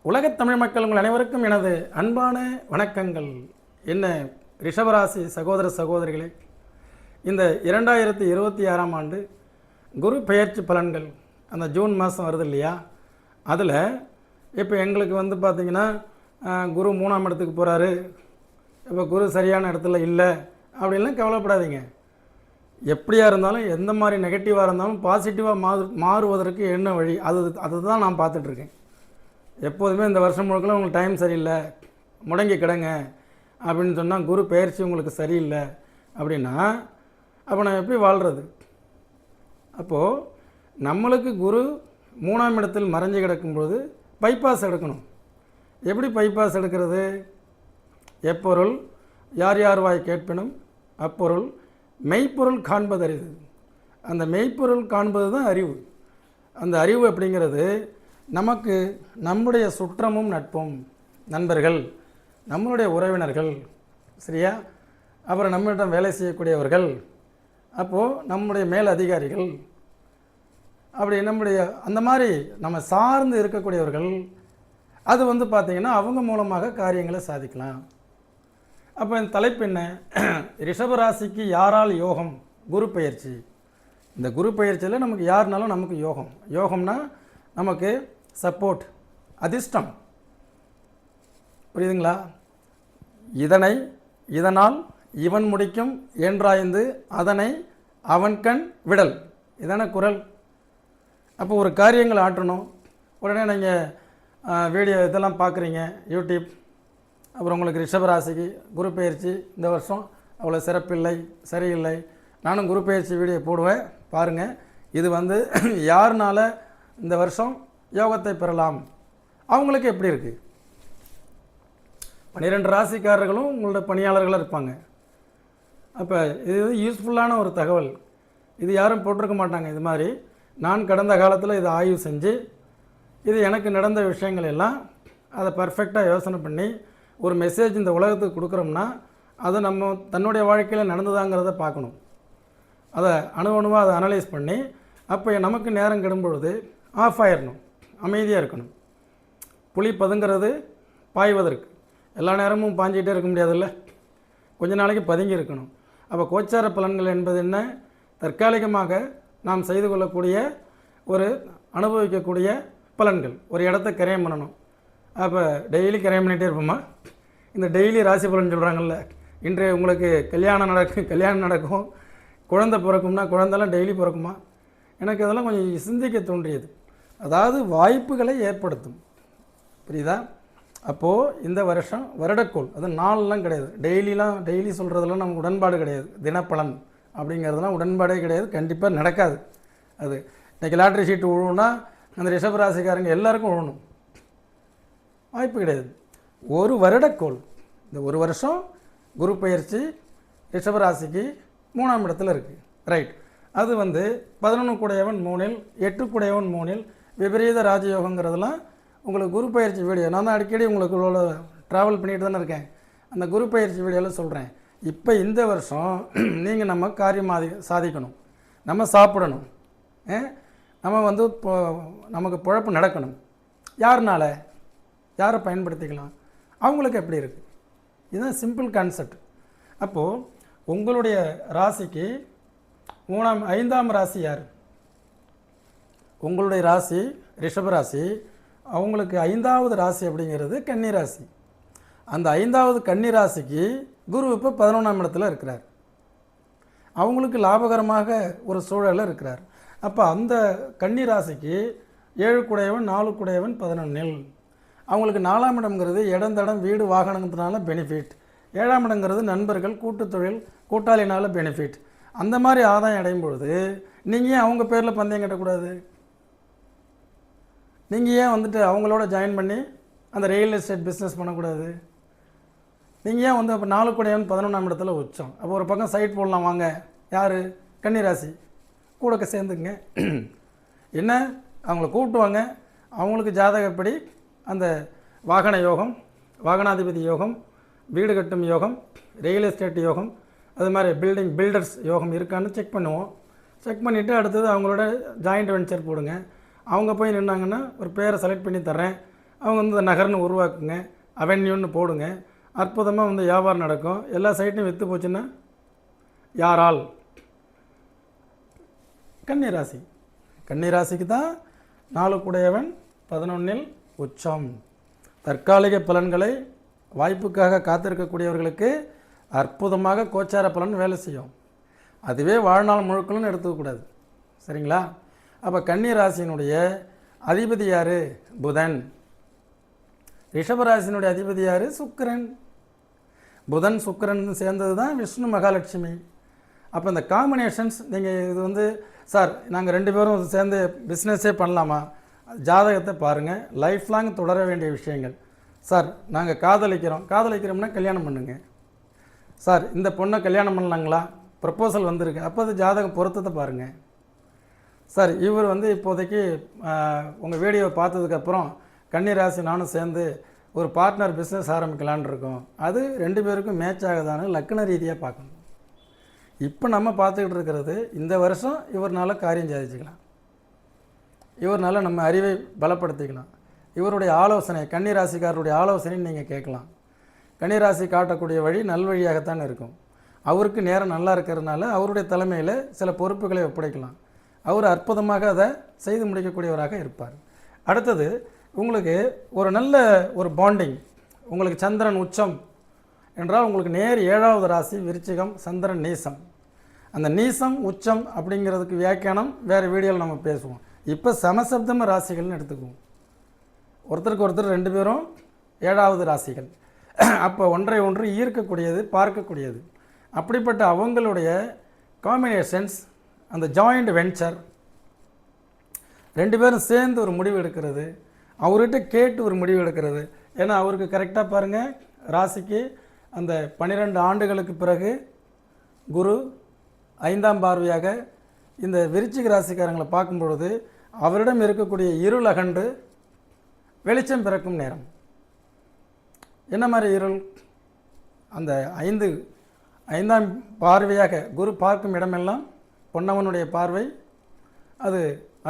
உலகத் தமிழ் மக்கள் உங்கள் அனைவருக்கும் எனது அன்பான வணக்கங்கள். என்ன ரிஷபராசி சகோதர சகோதரிகளே, இந்த 2026ஆம் ஆண்டு குரு பெயர்ச்சி பலன்கள் அந்த ஜூன் மாதம் வருது இல்லையா, அதில் இப்போ எங்களுக்கு பார்த்திங்கன்னா குரு 3ஆம் இடத்துக்கு போகிறாரு, இப்போ குரு சரியான இடத்துல இல்லை அப்படின்லாம் கவலைப்படாதீங்க. எப்படியாக இருந்தாலும் எந்த மாதிரி நெகட்டிவாக இருந்தாலும் பாசிட்டிவாக மாறுவதற்கு என்ன வழி அதுதான் நான் பார்த்துட்ருக்கேன். எப்போதுமே இந்த வருஷம் முழுக்கலாம் உங்களுக்கு டைம் சரியில்லை, முடங்கி கிடங்க அப்படின்னு சொன்னால் குரு பெயர்ச்சி உங்களுக்கு சரியில்லை அப்படின்னா அப்போ நான் எப்படி வாழ்கிறது? அப்போது நம்மளுக்கு குரு 3ஆம் இடத்தில் மறைஞ்சு கிடக்கும்போது பைபாஸ் எடுக்கணும். எப்படி பைபாஸ் எடுக்கிறது? எப்பொருள் யார் யார் வாய் கேட்பினும் அப்பொருள் மெய்ப்பொருள் காண்பது அறிவு. அந்த மெய்ப்பொருள் காண்பது தான் அறிவு. அந்த அறிவு அப்படிங்கிறது நமக்கு நம்முடைய சுற்றமும் நட்பும், நண்பர்கள், நம்மளுடைய உறவினர்கள், சரியா, அப்புறம் நம்மளிடம் வேலை செய்யக்கூடியவர்கள், அப்போது நம்முடைய மேல் அதிகாரிகள், அப்படி நம்முடைய அந்த மாதிரி நம்ம சார்ந்து இருக்கக்கூடியவர்கள், அது பார்த்திங்கன்னா அவங்க மூலமாக காரியங்களை சாதிக்கலாம். அப்போ இந்த தலைப்பு என்ன? ரிஷபராசிக்கு யாரால் யோகம்? குரு பெயர்ச்சி. இந்த குரு பெயர்ச்சியில் நமக்கு யாருனாலும் நமக்கு யோகம். யோகம்னா நமக்கு சப்போர்ட், அதிர்ஷ்டம், புரியுதுங்களா? இதனால் இவன் முடிக்கும் என்றாய்ந்து அதனை அவன் கண் விடல், இதான குரல். அப்போ ஒரு காரியங்கள் ஆற்றணும். உடனே நீங்கள் வீடியோ இதெல்லாம் பார்க்குறீங்க, யூடியூப், அப்புறம் உங்களுக்கு ரிஷபராசிக்கு குரு பெயர்ச்சி இந்த வருஷம் அவ்வளோ சிறப்பில்லை, சரியில்லை. நானும் குரு பெயர்ச்சி வீடியோ போடுவேன், பாருங்கள். இது யாருனால இந்த வருஷம் யோகத்தை பெறலாம், அவங்களுக்கு எப்படி இருக்குது? 12 ராசிக்காரர்களும் உங்களோட பணியாளர்களாக இருப்பாங்க. அப்போ இது யூஸ்ஃபுல்லான ஒரு தகவல். இது யாரும் போட்டிருக்க மாட்டாங்க. இது மாதிரி நான் கடந்த காலத்தில் இதை ஆய்வு செஞ்சு இது எனக்கு நடந்த விஷயங்கள் எல்லாம் அதை பர்ஃபெக்டாக யோசனை பண்ணி ஒரு மெசேஜ் இந்த உலகத்துக்கு கொடுக்குறோம்னா அதை நம்ம தன்னுடைய வாழ்க்கையில் நடந்ததாங்கிறத பார்க்கணும். அதை அணுவணுவாக அதை அனலைஸ் பண்ணி அப்போ நமக்கு நேரம் கெடும்பொழுது ஆஃப் ஆயிடணும், அமைதியாக இருக்கணும். புலி பதுங்கிறது பாய்வதற்கு, எல்லா நேரமும் பாஞ்சிக்கிட்டே இருக்க முடியாதுல்ல, கொஞ்ச நாளைக்கு பதுங்கி இருக்கணும். அப்போ கோச்சார பலன்கள் என்பது என்ன? தற்காலிகமாக நாம் செய்து கொள்ளக்கூடிய ஒரு அனுபவிக்கக்கூடிய பலன்கள். ஒரு இடத்த கிரயம் பண்ணணும். அப்போ டெய்லி கிரயம் பண்ணிகிட்டே இருப்போமா? இந்த டெய்லி ராசி பலன் சொல்கிறாங்கல்ல, இன்றைய உங்களுக்கு கல்யாணம் நடக்கும், குழந்தை பிறக்கும்னா குழந்தெல்லாம் டெய்லி பிறக்குமா? எனக்கு அதெல்லாம் கொஞ்சம் சிந்திக்க தோன்றியது. அதாவது வாய்ப்புகளை ஏற்படுத்தும், புரியுதா? அப்போது இந்த வருஷம் வருடக்கோள், அது நாளெலாம் கிடையாது, டெய்லி சொல்கிறதுலாம் நமக்கு உடன்பாடு கிடையாது. தினப்பலன் அப்படிங்கிறதுலாம் உடன்பாடே கிடையாது, கண்டிப்பாக நடக்காது. அது இன்றைக்கி லாட்ரி சீட்டு விழுவுனா அந்த ரிஷபராசிக்காரங்க எல்லாருக்கும் விழணும், வாய்ப்பு கிடையாது. ஒரு வருடக்கோள், இந்த ஒரு வருஷம் குரு பெயர்ச்சி ரிஷபராசிக்கு 3ஆம் இடத்துல இருக்குது, ரைட். அது 11 கூடையவன் 3இல், 8 கூடையவன் 3இல், விபரீத ராஜயோகங்கிறதுலாம் உங்களுக்கு குரு பயிற்சி வீடியோ நான் தான் அடிக்கடி உங்களுக்கு ட்ராவல் பண்ணிட்டு தானே இருக்கேன். அந்த குரு பயிற்சி வீடியோவில் சொல்கிறேன். இப்போ இந்த வருஷம் நீங்கள் நம்ம காரியம் சாதிக்கணும், நம்ம சாப்பிடணும், நம்ம நமக்கு பொழப்பு நடக்கணும். யாருனால? யாரை பயன்படுத்திக்கலாம்? அவங்களுக்கு எப்படி இருக்குது? இதுதான் சிம்பிள் கான்செப்ட். அப்போது உங்களுடைய ராசிக்கு 5ஆம் ராசி யார்? உங்களுடைய ராசி ரிஷபராசி, அவங்களுக்கு 5வது ராசி அப்படிங்கிறது கன்னி ராசி. அந்த 5வது கன்னி ராசிக்கு குரு இப்போ 11ஆம் இடத்துல இருக்கிறார். அவங்களுக்கு லாபகரமாக ஒரு சூழலில் இருக்கிறார். அப்போ அந்த கன்னி ராசிக்கு 7 கூடையவன் 4 கூடையவன் 11இல். அவங்களுக்கு 4ஆம் இடம்ங்கிறது இடந்தடம் வீடு வாகனங்கிறதுனால பெனிஃபிட். 7ஆம் இடங்கிறது நண்பர்கள், கூட்டு தொழில், கூட்டாளினால பெனிஃபிட். அந்த மாதிரி ஆதாயம் அடையும் பொழுது நீங்கள் ஏன் அவங்க பேரில் பந்தயம் கட்டக்கூடாது? நீங்கள் ஏன் அவங்களோட ஜாயின் பண்ணி அந்த ரியல் எஸ்டேட் பிஸ்னஸ் பண்ணக்கூடாது? நீங்கள் ஏன் அப்போ 4 கூடையவன் 11ஆம் இடத்துல உச்சம். அப்போ ஒரு பக்கம் சைட் போடலாம் வாங்க. யார்? கன்னிராசி கூட சேர்ந்துக்குங்க. என்ன, அவங்கள கூப்பிட்டுவாங்க. அவங்களுக்கு ஜாதகப்படி அந்த வாகன யோகம், வாகனாதிபதி யோகம், வீடு கட்டும் யோகம், ரியல் எஸ்டேட் யோகம், அது மாதிரி பில்டர்ஸ் யோகம் இருக்கான்னு செக் பண்ணுவோம். செக் பண்ணிவிட்டு அடுத்தது அவங்களோட ஜாயிண்ட் வெஞ்சர் போடுங்க. அவங்க போய் நின்னாங்கன்னா ஒரு பேரை செலக்ட் பண்ணி தர்றேன் அவங்க வந்து இந்த நகர்னு உருவாக்குங்க, அவென்யூன்னு போடுங்க, அற்புதமாக வந்து வியாபாரம் நடக்கும். எல்லா சைட்டையும் விற்று போச்சுன்னா யாரால்? கன்னிராசி. கன்னிராசிக்கு தான் 4 கூடையவன் 11 உச்சம். தற்காலிக பலன்களை வாய்ப்புக்காக காத்திருக்கக்கூடியவர்களுக்கு அற்புதமாக கோச்சார பலன் வேலை செய்யும். அதுவே வாழ்நாள் முழுக்கணும்னு எடுத்துக்கக்கூடாது. சரிங்களா? அப்போ கன்னிராசியினுடைய அதிபதி யார்? புதன். ரிஷபராசினுடைய அதிபதி யார்? சுக்கிரன். புதன் சுக்கிரன் சேர்ந்தது தான் விஷ்ணு மகாலட்சுமி. அப்போ இந்த காம்பினேஷன்ஸ் நீங்கள் இது வந்து சார் நாங்கள் 2 பேரும் சேர்ந்து பிஸ்னஸே பண்ணலாமா? ஜாதகத்தை பாருங்கள். லைஃப் லாங் தொடர வேண்டிய விஷயங்கள். சார் நாங்கள் காதலிக்கிறோம்னா கல்யாணம் பண்ணுங்க. சார் இந்த பொண்ணை கல்யாணம் பண்ணலாங்களா? ப்ரப்போசல் வந்திருக்கு. அப்போ அது ஜாதகம் பொருத்தத்தை பாருங்கள். சார் இவர் வந்து இப்போதைக்கு உங்கள் வீடியோவை பார்த்ததுக்கப்புறம் கன்னிராசி நானும் சேர்ந்து ஒரு பார்ட்னர் பிஸ்னஸ் ஆரம்பிக்கலான் இருக்கோம். அது 2 பேருக்கும் மேட்ச் ஆகுதான்னு லக்ன ரீதியாக பார்க்கணும். இப்போ நம்ம பார்த்துக்கிட்டு இருக்கிறது இந்த வருஷம் இவர்னால் காரியம் சாதிச்சுக்கலாம், இவர்னால் நம்ம அறிவை பலப்படுத்திக்கலாம். இவருடைய ஆலோசனை, கன்னிராசிக்காரருடைய ஆலோசனை நீங்கள் கேட்கலாம். கன்னிராசி காட்டக்கூடிய வழி நல்வழியாகத்தான் இருக்கும். அவருக்கு நேரம் நல்லா இருக்கிறதுனால அவருடைய தலைமையில் சில பொறுப்புகளை ஒப்படைக்கலாம். அவர் அற்புதமாக அதை செய்து முடிக்கக்கூடியவராக இருப்பார். அடுத்தது உங்களுக்கு ஒரு நல்ல ஒரு பாண்டிங். உங்களுக்கு சந்திரன் உச்சம் என்றால் உங்களுக்கு நேர் 7வது ராசி விருச்சிகம், சந்திரன் நீசம். அந்த நீசம் உச்சம் அப்படிங்கிறதுக்கு வியாக்கியானம் வேறு வீடியோவில் நம்ம பேசுவோம். இப்போ சமசப்தம ராசிகள்னு எடுத்துக்குவோம். ஒருத்தருக்கு ஒருத்தர் 2 பேரும் 7வது ராசிகள். அப்போ ஒன்றை ஒன்று ஈர்க்கக்கூடியது, பார்க்கக்கூடியது. அப்படிப்பட்ட அவங்களுடைய காம்பினேஷன்ஸ், அந்த ஜாயிண்ட் வெஞ்சர், 2 பேரும் சேர்ந்து ஒரு முடிவு எடுக்கிறது, அவர்கிட்ட கேட்டு ஒரு முடிவு எடுக்கிறது. ஏன்னா அவருக்கு கரெக்டாக பாருங்கள், ராசிக்கு அந்த 12 ஆண்டுகளுக்கு பிறகு குரு 5ஆம் பார்வையாக இந்த விருச்சிக ராசிக்காரங்களை பார்க்கும் பொழுது அவரிடம் இருக்கக்கூடிய இருள் அகன்று வெளிச்சம் பிறக்கும் நேரம். என்ன மாதிரி இருள்? அந்த 5ஆம் பார்வையாக குரு பார்க்கும் இடமெல்லாம் பொன்னவனுடைய பார்வை, அது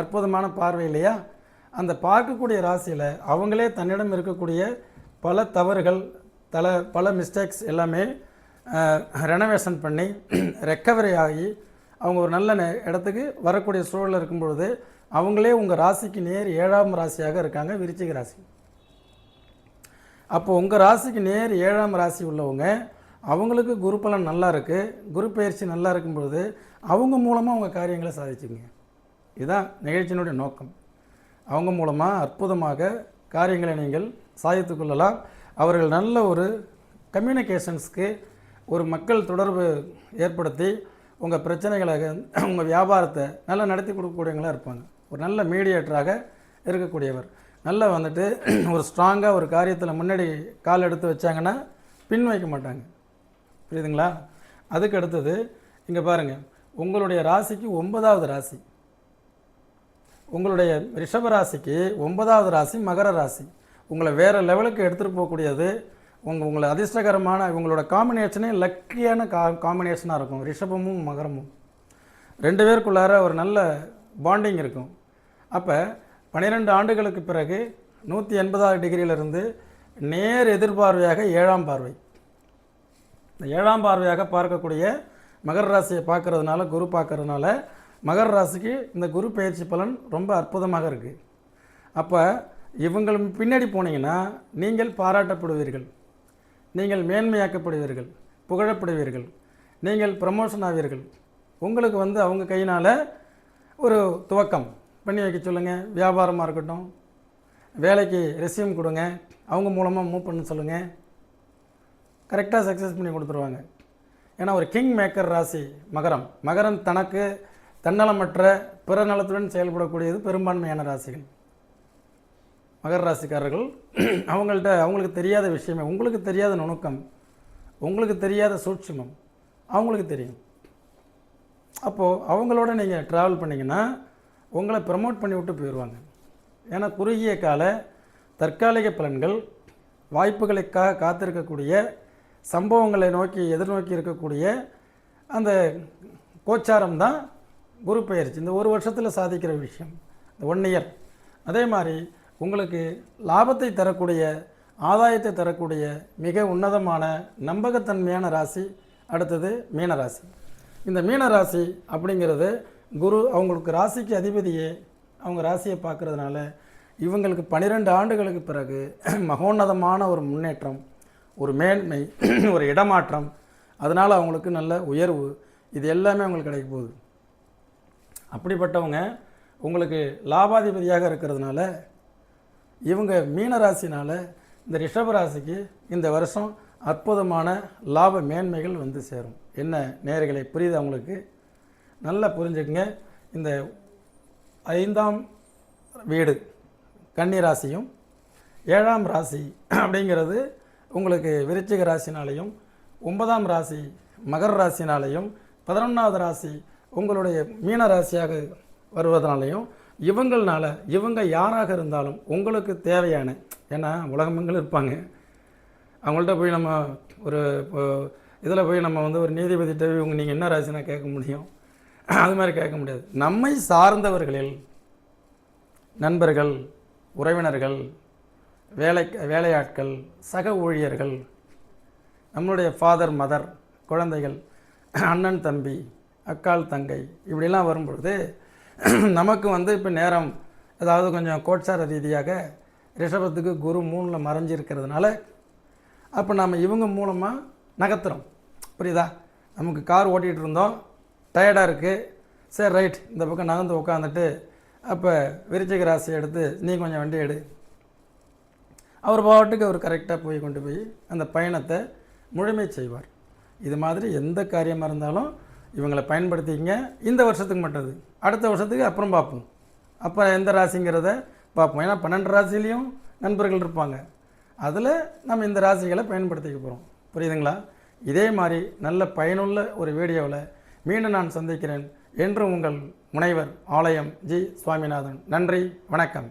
அற்புதமான பார்வை இல்லையா? அந்த பார்க்கக்கூடிய ராசியில் அவங்களே தன்னிடம் இருக்கக்கூடிய பல தவறுகள், பல மிஸ்டேக்ஸ் எல்லாமே ரெனோவேஷன் பண்ணி ரெக்கவரி ஆகி அவங்க ஒரு நல்ல இடத்துக்கு வரக்கூடிய சூழலில் இருக்கும் பொழுது அவங்களே உங்கள் ராசிக்கு நேர் 7ஆம் ராசியாக இருக்காங்க விருச்சிக ராசி. அப்போ உங்கள் ராசிக்கு நேர் 7ஆம் ராசி உள்ளவங்க, அவங்களுக்கு குரு பலன் நல்லா இருக்குது, குரு பயிற்சி நல்லா இருக்கும்பொழுது அவங்க மூலமாக அவங்க காரியங்களை சாதிச்சுங்க. இதுதான் நிகழ்ச்சியினுடைய நோக்கம். அவங்க மூலமாக அற்புதமாக காரியங்களை நீங்கள் சாதித்து கொள்ளலாம். அவர்கள் நல்ல ஒரு கம்யூனிகேஷன்ஸ்க்கு ஒரு மக்கள் தொடர்பு ஏற்படுத்தி உங்கள் பிரச்சனைகளை, உங்கள் வியாபாரத்தை நல்லா நடத்தி கொடுக்கக்கூடியவங்களாக இருப்பாங்க. ஒரு நல்ல மீடியேட்டராக இருக்கக்கூடியவர். நல்லா வந்துட்டு ஒரு ஸ்ட்ராங்காக ஒரு காரியத்தில் முன்னாடி கால் எடுத்து வச்சாங்கன்னா பின் வைக்க மாட்டாங்க. புரியுதுங்களா? அதுக்கு அடுத்தது இங்கே பாருங்கள், உங்களுடைய ராசிக்கு 9வது ராசி, உங்களுடைய ரிஷப ராசிக்கு 9வது ராசி மகர ராசி. உங்களை வேறு லெவலுக்கு எடுத்துகிட்டு போகக்கூடியது, உங்களை அதிர்ஷ்டகரமான உங்களோட காம்பினேஷனே லக்கியான காம்பினேஷனாக இருக்கும். ரிஷபமும் மகரமும் 2 பேருக்குள்ளார ஒரு நல்ல பாண்டிங் இருக்கும். அப்போ 12 ஆண்டுகளுக்கு பிறகு 180 டிகிரியிலிருந்து நேர் எதிர்பார்வையாக 7ஆம் பார்வை, இந்த 7ஆம் பார்வையாக பார்க்கக்கூடிய மகர ராசியை பார்க்கறதுனால, குரு பார்க்கறதுனால மகர ராசிக்கு இந்த குரு பயிற்சி பலன் ரொம்ப அற்புதமாக இருக்குது. அப்போ இவங்கள் பின்னாடி போனீங்கன்னா நீங்கள் பாராட்டப்படுவீர்கள், நீங்கள் மேன்மையாக்கப்படுவீர்கள், புகழப்படுவீர்கள், நீங்கள் ப்ரமோஷன் ஆவீர்கள். உங்களுக்கு வந்து அவங்க கையினால் ஒரு துவக்கம் பண்ணி வைக்க சொல்லுங்கள். வியாபாரமாக இருக்கட்டும், வேலைக்கு ரெஸ்யூம் கொடுங்க, அவங்க மூலமாக மூவ் பண்ண சொல்லுங்கள், கரெக்டாக சக்ஸஸ் பண்ணி கொடுத்துருவாங்க. ஏன்னா ஒரு கிங் மேக்கர் ராசி மகரம். மகரம் தனக்கு தன்னலமற்ற பிற நலத்துடன் செயல்படக்கூடியது பெரும்பான்மையான ராசிகள். மகர ராசிக்காரர்கள் அவங்களுக்கு தெரியாத விஷயமே, உங்களுக்கு தெரியாத நுணுக்கம், உங்களுக்கு தெரியாத சூட்சுமம் அவங்களுக்கு தெரியும். அப்போது அவங்களோட நீங்கள் ட்ராவல் பண்ணிங்கன்னா உங்களை ப்ரமோட் பண்ணி விட்டு போயிடுவாங்க. ஏன்னா குறுகிய கால தற்காலிக பலன்கள், வாய்ப்புகளுக்காக காத்திருக்கக்கூடிய, சம்பவங்களை எதிர்நோக்கி இருக்கக்கூடிய அந்த கோச்சாரம் தான் குரு பெயர்ச்சி. இந்த ஒரு வருஷத்தில் சாதிக்கிற விஷயம், இந்த 1 இயர். அதே மாதிரி உங்களுக்கு லாபத்தை தரக்கூடிய, ஆதாயத்தை தரக்கூடிய மிக உன்னதமான நம்பகத்தன்மையான ராசி அடுத்தது மீனராசி. இந்த மீனராசி அப்படிங்கிறது குரு அவங்களுக்கு ராசிக்கு அதிபதியே அவங்க ராசியை பார்க்குறதுனால இவங்களுக்கு 12 ஆண்டுகளுக்கு பிறகு மகோன்னதமான ஒரு முன்னேற்றம், ஒரு மேன்மை, ஒரு இடமாற்றம், அதனால் அவங்களுக்கு நல்ல உயர்வு, இது எல்லாமே அவங்களுக்கு கிடைக்க போகுது. அப்படிப்பட்டவங்க உங்களுக்கு லாபாதிபதியாக இருக்கிறதுனால இவங்க மீனராசினால் இந்த ரிஷபராசிக்கு இந்த வருஷம் அற்புதமான லாப மேன்மைகள் வந்து சேரும். என்ன நேயர்களே, புரியுது அவங்களுக்கு? நல்லா புரிஞ்சுக்குங்க. இந்த 5ஆம் வீடு கன்னி ராசியும் 7ஆம் ராசி அப்படிங்கிறது உங்களுக்கு விருச்சிக ராசினாலையும் 9ஆம் ராசி மகர ராசினாலையும் 11வது ராசி உங்களுடைய மீன ராசியாக வருவதனாலையும் இவங்கள்னால இவங்க யாராக இருந்தாலும் உங்களுக்கு தேவையான, ஏன்னா உலகமெங்கிலும் இருப்பாங்க, அவங்கள்ட்ட போய் நம்ம ஒரு இதில் போய் நம்ம வந்து ஒரு நீதிபதிகிட்ட இவங்க நீங்கள் என்ன ராசினா கேட்க முடியும்? அது மாதிரி கேட்க முடியாது. நம்மை சார்ந்தவர்களில் நண்பர்கள், உறவினர்கள், வேலையாட்கள், சக ஊழியர்கள், நம்மளுடைய ஃபாதர் மதர், குழந்தைகள், அண்ணன் தம்பி, அக்கால் தங்கை, இப்படிலாம் வரும்பொழுது நமக்கு வந்து இப்போ நேரம் ஏதாவது கொஞ்சம் கோட்சார ரீதியாக ரிஷபத்துக்கு குரு 3ல் மறைஞ்சிருக்கிறதுனால அப்போ நம்ம இவங்க மூலமாக நகர்த்துறோம். புரியுதா? நமக்கு கார் ஓட்டிகிட்டு இருந்தோம், டயர்டாக இருக்குது, சரி ரைட் இந்த பக்கம் நகர்ந்து உட்காந்துட்டு அப்போ விருச்சிக ராசி எடுத்து நீ கொஞ்சம் வண்டி எடு, அவர் பாட்டுக்கு அவர் கரெக்டாக போய் கொண்டு போய் அந்த பயணத்தை முழுமை செய்வார். இது மாதிரி எந்த காரியமாக இருந்தாலும் இவங்களை பயன்படுத்திக்கங்க. இந்த வருஷத்துக்கு மட்டும், அடுத்த வருஷத்துக்கு அப்புறம் பார்ப்போம். அப்போ எந்த ராசிங்கிறத பார்ப்போம். ஏன்னா 12 ராசிலையும் நண்பர்கள் இருப்பாங்க, அதில் நம்ம இந்த ராசிகளை பயன்படுத்திக்க போகிறோம். புரியுதுங்களா? இதே மாதிரி நல்ல பயனுள்ள ஒரு வீடியோவில் மீண்டும் நான் சந்திக்கிறேன். என்றும் உங்கள் முனைவர் ஆலயம் ஜி. சுவாமிநாதன். நன்றி, வணக்கம்.